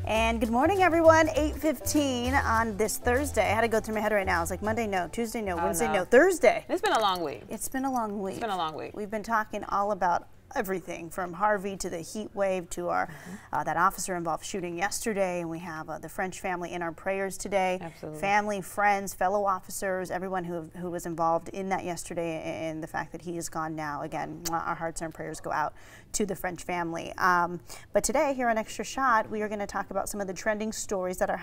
And good morning, everyone. 8:15 on this Thursday. I had to go through my head right now. I was like, Monday, no. Tuesday, no. Wednesday, no. Thursday. It's been a long week. It's been a long week. It's been a long week. We've been talking all about everything from Harvey to the heat wave to our that officer involved shooting yesterday, and we have the French family in our prayers today. Absolutely. Family, friends, fellow officers, everyone who was involved in that yesterday, and the fact that he is gone now. Again, our hearts and prayers go out to the French family. But today here on Extra Shot, we are going to talk about some of the trending stories that are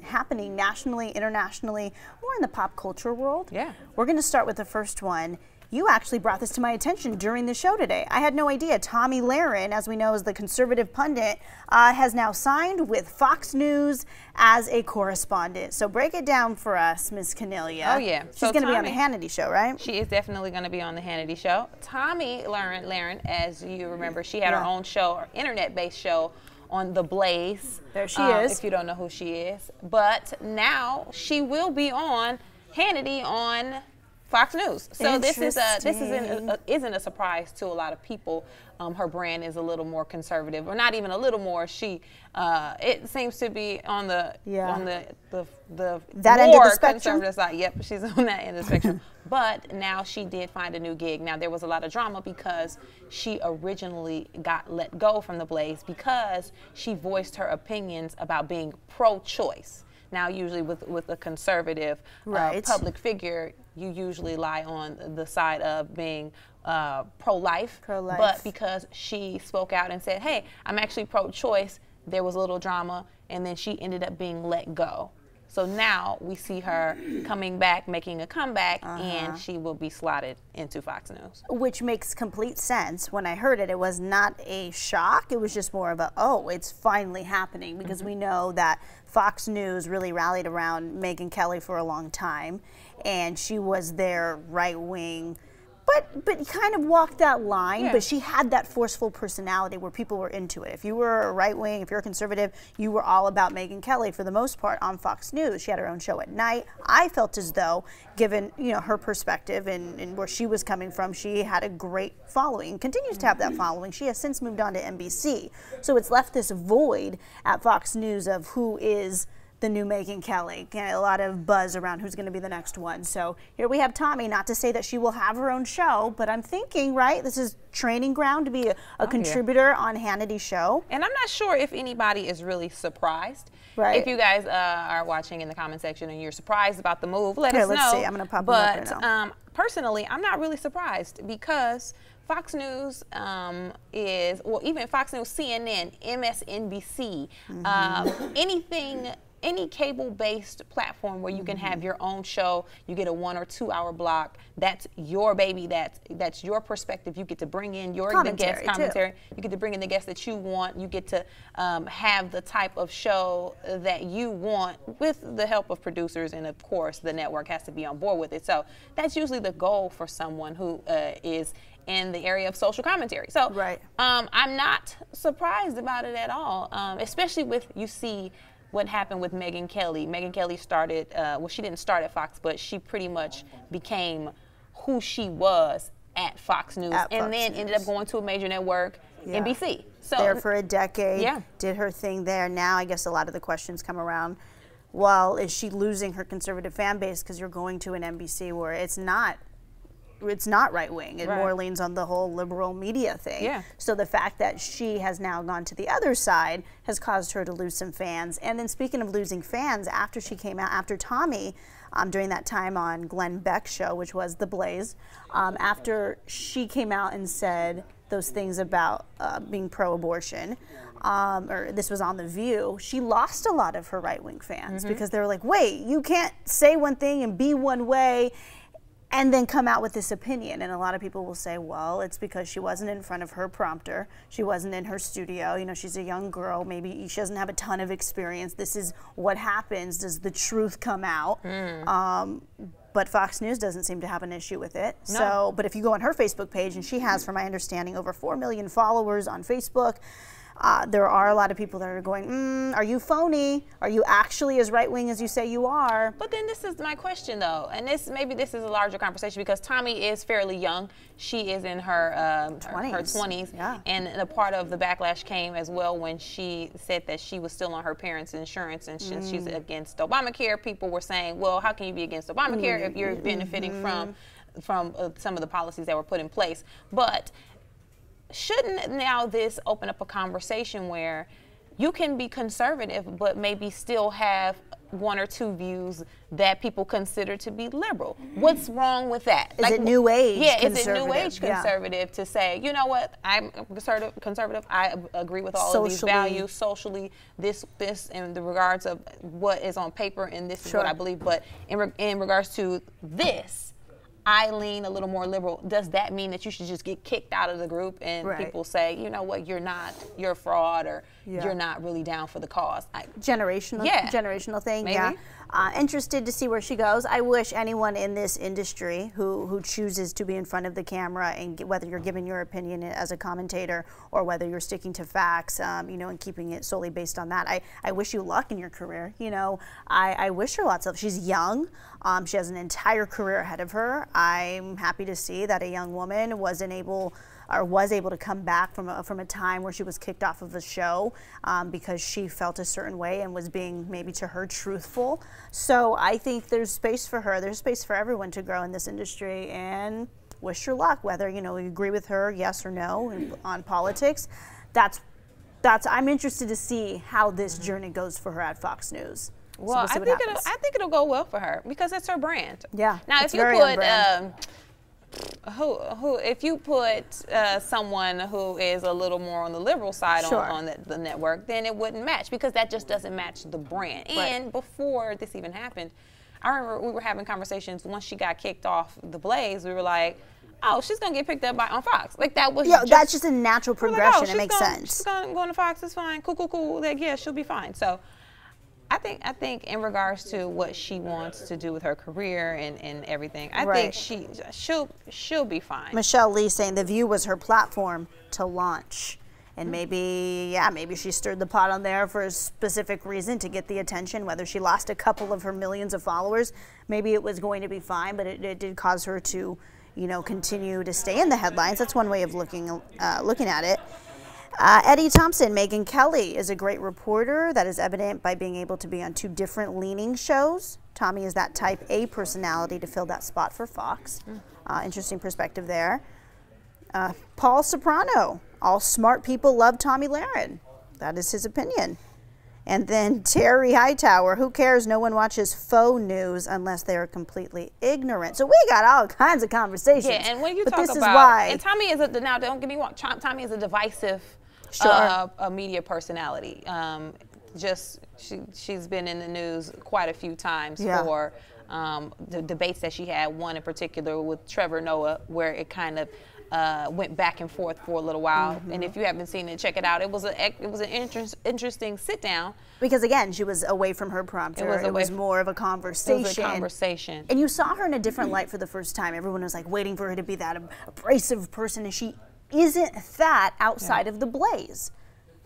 happening nationally, internationally, more in the pop culture world. Yeah. We're going to start with the first one. You actually brought this to my attention during the show today. I had no idea. Tomi, Lahren, as we know, is the conservative pundit, has now signed with Fox News as a correspondent. So break it down for us, Ms. Cornelia. Oh, yeah. She's going to be on the Hannity show, right? She is definitely going to be on the Hannity show. Tomi Lahren, as you remember, she had her own show, her internet-based show on The Blaze. There she is. If you don't know who she is. But now she will be on Hannity on Fox News. So this isn't a surprise to a lot of people. Her brand is a little more conservative, or not even a little more. It seems to be on the that end of the spectrum. Conservative side. Yep, she's on that end of the spectrum. But now she did find a new gig. Now there was a lot of drama because she originally got let go from The Blaze because she voiced her opinions about being pro-choice. Now, usually with a conservative public figure, you usually lie on the side of being pro-life. But because she spoke out and said, hey, I'm actually pro-choice, there was a little drama, and then she ended up being let go. So now we see her coming back, making a comeback, and she will be slotted into Fox News. Which makes complete sense. When I heard it, it was not a shock. It was just more of a, oh, it's finally happening, because we know that Fox News really rallied around Megyn Kelly for a long time, and she was their right-wing, but kind of walked that line, but she had that forceful personality where people were into it. If you were a right-wing, if you're a conservative, you were all about Megyn Kelly for the most part on Fox News. She had her own show at night. I felt as though, given her perspective and where she was coming from, she had a great following, continues to have that following. She has since moved on to NBC. So it's left this void at Fox News of who is the new Megyn Kelly. A lot of buzz around who's going to be the next one. So here we have Tomi, not to say that she will have her own show, but I'm thinking, right, this is training ground to be a contributor on Hannity's show. And I'm not sure if anybody is really surprised. If you guys are watching in the comment section and you're surprised about the move, let us know. Let's see. I'm going to pop them up right now. Personally, I'm not really surprised because Fox News even Fox News, CNN, MSNBC, any cable-based platform where you can have your own show, you get a 1 or 2 hour block. That's your baby. That's your perspective. You get to bring in your guest commentary. You get to bring in the guests that you want. You get to have the type of show that you want with the help of producers, and of course the network has to be on board with it. So that's usually the goal for someone who is in the area of social commentary. So I'm not surprised about it at all, especially you see what happened with Megyn Kelly. Megyn Kelly started, well, she didn't start at Fox, but she pretty much became who she was at Fox News, and then ended up going to a major network, NBC. So there for a decade, did her thing there. Now I guess a lot of the questions come around, well, is she losing her conservative fan base because you're going to an NBC where it's not right-wing. It more leans on the whole liberal media thing. So the fact that she has now gone to the other side has caused her to lose some fans. And then speaking of losing fans, after she came out, after Tomi, during that time on Glenn Beck's show, which was The Blaze, after she came out and said those things about being pro-abortion, or this was on The View, she lost a lot of her right-wing fans because they were like, wait, you can't say one thing and be one way and then come out with this opinion. And a lot of people will say, well, it's because she wasn't in front of her prompter. She wasn't in her studio. She's a young girl. Maybe she doesn't have a ton of experience. This is what happens. Does the truth come out? But Fox News doesn't seem to have an issue with it. No. So, but if you go on her Facebook page, and she has, from my understanding, over 4 million followers on Facebook, there are a lot of people that are going, are you phony? Are you actually as right-wing as you say you are? But then this is my question, though, and maybe this is a larger conversation because Tomi is fairly young. She is in her 20s, yeah. And a part of the backlash came as well when she said that she was still on her parents' insurance and she's against Obamacare. People were saying, well, how can you be against Obamacare if you're benefiting from some of the policies that were put in place? But shouldn't now this open up a conversation where you can be conservative but maybe still have one or two views that people consider to be liberal? What's wrong with that? Is it new age? Yeah, is it new age conservative to say, you know what, I'm conservative. I agree with all of these values socially, this in the regards of what is on paper, and this is what I believe. But in regards to this, I lean a little more liberal. Does that mean that you should just get kicked out of the group and people say, you know what, you're a fraud, or you're not really down for the cause? Generational thing. Maybe. Yeah. Interested to see where she goes. I wish anyone in this industry who chooses to be in front of the camera, and whether you're giving your opinion as a commentator or whether you're sticking to facts, you know, and keeping it solely based on that, I wish you luck in your career. You know, I wish her lots of. She's young. She has an entire career ahead of her. I'm happy to see that a young woman was able to come back from a time where she was kicked off of the show because she felt a certain way and was being, maybe to her, truthful. So I think there's space for her. There's space for everyone to grow in this industry, and wish her luck, whether, you know, you agree with her, yes or no, on politics. I'm interested to see how this journey goes for her at Fox News. Well, so I think it'll go well for her because it's her brand. Yeah. Now, if you put if you put someone who is a little more on the liberal side on the network, then it wouldn't match, because that just doesn't match the brand. And before this even happened, I remember we were having conversations. Once she got kicked off the Blaze, we were like, oh, she's gonna get picked up on Fox. Like, that was that's just a natural progression. Like, it makes sense. She's gonna go on Fox. It's fine. Cool. Like, yeah, she'll be fine. So I think in regards to what she wants to do with her career and everything, I think she'll be fine. Michelle Lee saying The View was her platform to launch. And maybe she stirred the pot on there for a specific reason, to get the attention. Whether she lost a couple of her millions of followers, maybe it was going to be fine, but it did cause her to, you know, continue to stay in the headlines. That's one way of looking at it. Eddie Thompson, Megyn Kelly is a great reporter. That is evident by being able to be on two different leaning shows. Tomi is that type A personality to fill that spot for Fox. Interesting perspective there. Paul Soprano, all smart people love Tomi Lahren. That is his opinion. And then Terry Hightower, who cares? No one watches faux news unless they are completely ignorant. So we got all kinds of conversations. Yeah, and when you talk about, is why, and Tomi is now don't get me wrong, Tomi is a divisive a media personality. She's been in the news quite a few times for the debates that she had. One in particular with Trevor Noah, where it kind of went back and forth for a little while. And if you haven't seen it, check it out. It was an interesting sit down. Because again, she was away from her prompter. It was more of a conversation. It was a conversation. And you saw her in a different light for the first time. Everyone was like waiting for her to be that abrasive person, and she isn't that outside of the Blaze.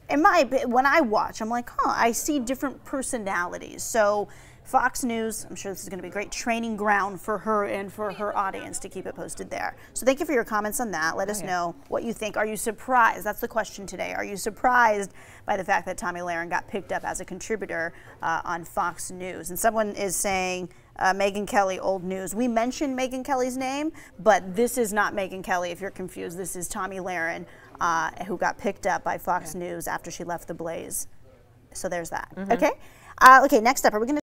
When I watch, I'm like, I see different personalities. So Fox News, I'm sure this is going to be a great training ground for her and for her audience to keep it posted there. So thank you for your comments on that. Let us know what you think. Are you surprised? That's the question today. Are you surprised by the fact that Tomi Lahren got picked up as a contributor on Fox News? And someone is saying, Megyn Kelly, old news. We mentioned Megyn Kelly's name, but this is not Megyn Kelly, if you're confused. This is Tomi Lahren, who got picked up by Fox News after she left the Blaze. So there's that. Okay. Okay, next up, are we going to